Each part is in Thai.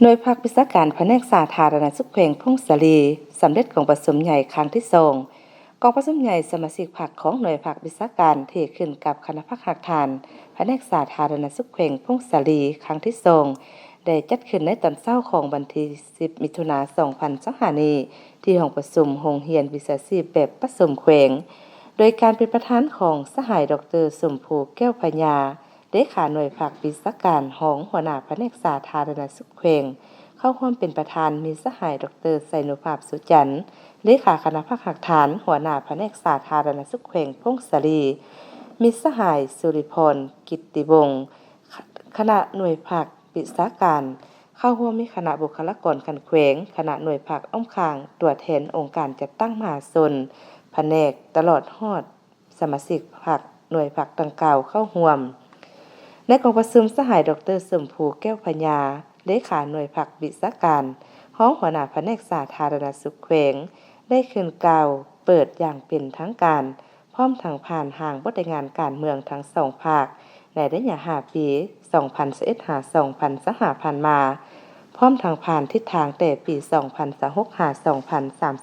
โดยภาควิชาการแผนกสาธารณสุขแขวงพงศาลีสำเร็จกองประชุมใหญ่ครั้งที่2กองประชุมใหญ่สมาชิกพรรคของหน่วยภาควิชาการที่ขึ้นกับคณะภาคหักฐานแผนกสาธารณสุขแขวงพงศาลีครั้งที่2ได้จัดขึ้นในตอนเช้าของวันที่10มิถุนายน2025นี้ที่ห้องประชุมโรงเรียนวิชาชีพแบบผสมแขวงโดยการเป็นประธานของสหายดร.สมภูแก้วพญาเลขาหน่วยภาควิชาการของหัวหน้าแผนกสาธารณสุขแขวงเข้าร่วมเป็นประธานมีสหายดร.ไสนุภาพสุจันทร์เลขาคณะภาคหักฐานหัวหน้าแผนกสาธารณสุขแขวงพงศาลีมีสหายสุริพรกิตติวงศ์คณะหน่วยภาควิชาการเข้าร่วมมีคณะบุคลากรการแขวงคณะหน่วยภาคอ้อมข้างตัวแทนองค์การจัดตั้งมหาชนแผนกตลอดฮอดสมาชิกพรรคหน่วยพรรคดังกล่าวเข้าร่วมในกองประชุมสหายดร.สมภูแก้วพญาเลขาหน่วยพรรควิชาการห้องหัวหน้าแผนกสาธารณสุขแขวงได้ขึ้นกล่าวเปิดอย่างเป็นทางการพร้อมทั้งผ่านห่างบทงานการเมืองทั้งสองภาคในระยะ5ปี2021-2025ผ่านมาพร้อมทั้งผ่านทิศทางแต่ปี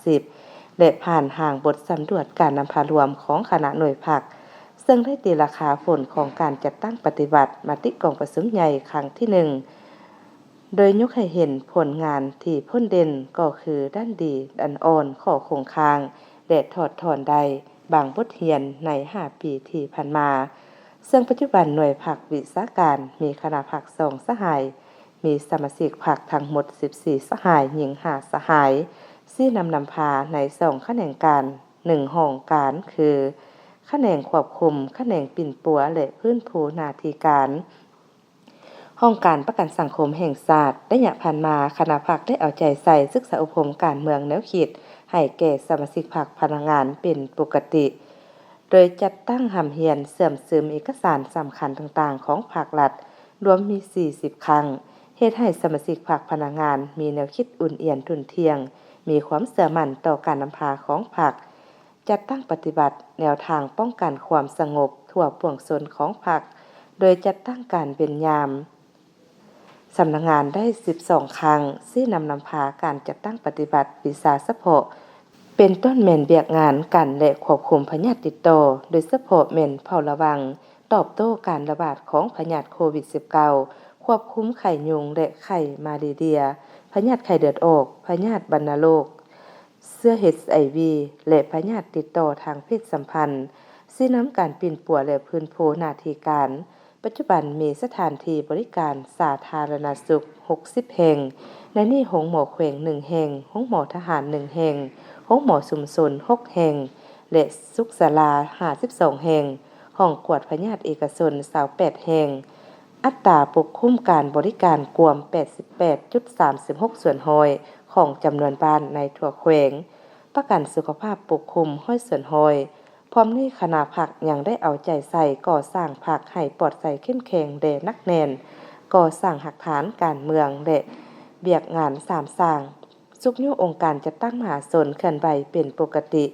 2026-2030และผ่านห่างบทสำรวจการนำพารวมของคณะหน่วยพรรคซึ่งได้ตีราคาผลของการจัดตั้งปฏิบัติมติกองประชุมใหญ่ครั้งที่1โดยยกให้เห็นผลงานที่พ้นเด่นก็คือด้านดีด้านอ่อนข้อคงคางและถอดถอนได้บางบทเรียนใน5ปีที่ผ่านมาซึ่งปัจจุบันหน่วยพรรควิชาการมีคณะพรรค2สหายมีสมาชิกพรรคทั้งหมด14สหายหญิง5สหายที่นำพาใน2แขนงการ1ห้องการคือแขนงควบคุมแขนงปิ่นปัวและพื้นภูหน้าที่การห้องการประกันสังคมแห่งชาติระยะผ่านมาคณะพรรคได้เอาใจใส่ศึกษาอบรมการเมืองแนวคิดให้แก่สมาชิกพรรคพนักงานเป็นปกติโดยจัดตั้งหำเฮียนเสื่อมซึมเอกสารสำคัญต่างๆของภาครัฐรวมมี40ครั้งเฮ็ดให้สมาชิกพรรคพนักงานมีแนวคิดอุ่นเอียนทุนเทียงมีความเชื่อมั่นต่อการนำพาของพรรคจัดตั้งปฏิบัติแนวทางป้องกันความสงบทั่วปวงชนของพรรคโดยจัดตั้งการเป็นยามสำนักงานได้12ครั้งที่นำพาการจัดตั้งปฏิบัติวิชาเฉพาะเป็นต้นแม่นเบียกงานกันและควบคุมพยาธิติดต่อโดยเฉพาะแม่นเฝ้าระวังตอบโต้การระบาดของพยาธิโควิด -19 ควบคุมไข้ยุงและไข้มาลาเรียพยาธิไข้เลือดออกพยาธิวัณโรคเชื้อ HIV และพยาธิติดต่อทางเพศสัมพันธ์ที่นำการปิ่นปัวและพื้นโพหน้าที่การปัจจุบันมีสถานที่บริการสาธารณสุข60แห่งในนี้โรงหมอแขวง1แห่งโรงหมอทหาร1แห่งโรงหมอชุมชน6แห่งและสุขศาลา52แห่งห้องกวดพยาธิเอกชน28แห่งอัตราปกคุ้มการบริการกวม 88.36 ส่วนร้อยของจำนวนบ้านในทั่วแขวงประกันสุขภาพปกคุม100ส่วนร้อยพร้อมนี้คณะพรรคยังได้เอาใจใส่ก่อสร้างพรรคให้ปลอดภัยเข้มแข็งและนักแน่นก่อสร้างหลักฐานการเมืองและเบียกงาน3สร้างสุขยุองค์การจัดตั้งมหาชนเคลื่อนไหวเป็นปกติ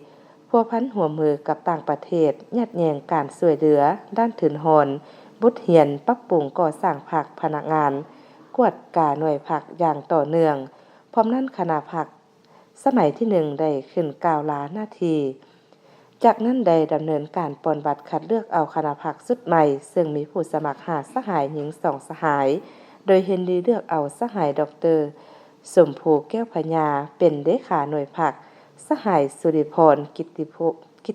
พัวพันหัวมือกับต่างประเทศยัดแยงการช่วยเหลือด้านถืนหอนบุตรเหียนปรับปรุงก่อสร้างพรรคพนักงานกวดกาหน่วยพรรคอย่างต่อเนื่องพร้อมนั้นคณะพรรคสมัยที่1ได้ขึ้นกล่าวลาหน้าที่จากนั้นได้ดำเนินการปลบัตรคัดเลือกเอาคณะพรรคชุดใหม่ซึ่งมีผู้สมัคร5สหายหญิง2สหายโดยเห็นดีเลือกเอาสหายดร.สมภูแก้วพญาเป็นเลขาหน่วยพรรคสหายสุริพรกิ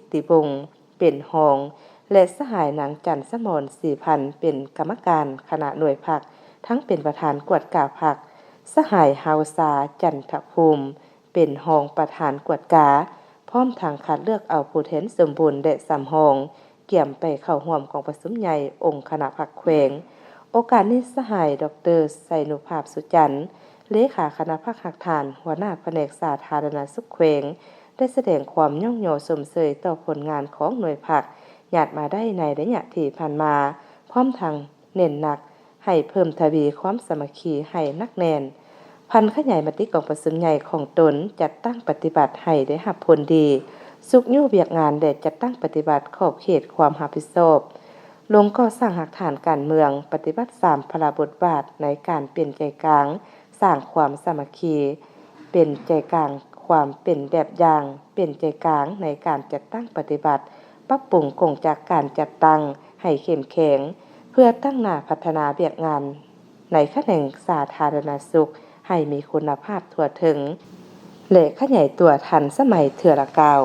ตติวงศ์เป็นรองและสหายนางจันทร์สมรศรีพันธ์เป็นกรรมการคณะหน่วยพรรคทั้งเป็นประธานกวดกาพรรคสหายฮาวซาจันทภูมิเป็นรองประธานกวดกาพร้อมทางคัดเลือกเอาผู้แทนสมบูรณ์และสำรองเกี่ยมไปเข้าร่วมกองประชุมใหญ่องค์คณะพรรคแขวงโอกาสนี้สหายดร.ไสนุภาพสุจันทร์เลขาคณะพรรคหักฐานหัวหน้าแผนกสาธารณสุขแขวงได้แสดงความย่องโยสมเสยต่อผลงานของหน่วยพรรคญาติมาได้ในระยะที่ผ่านมาพร้อมทางเน้นหนักให้เพิ่มทวีความสามัคคีให้นักแน่นพันขยายมติกองประชุมใหญ่ของตนจัดตั้งปฏิบัติให้ได้รับผลดีสุกยู่เบียกงานและจัดตั้งปฏิบัติขอบเขตความรับผิดชอบลงก่อสร้างหลักฐานการเมืองปฏิบัติ3พระบทบาทในการเปลี่ยนใจกลาง ร้างความสามัคคีเป็นใจกลางความเป็นแบบอย่างเป็นใจกลางในการจัดตั้งปฏิบัติปรับปรุงกงจากการจัดตั้งให้เข้มแข็งเพื่อตั้งหน้าพัฒนาเวียกงานในแขนงสาธารณสุขให้มีคุณภาพทั่วถึงและขยายตัวทันสมัยเทื่อละก้าว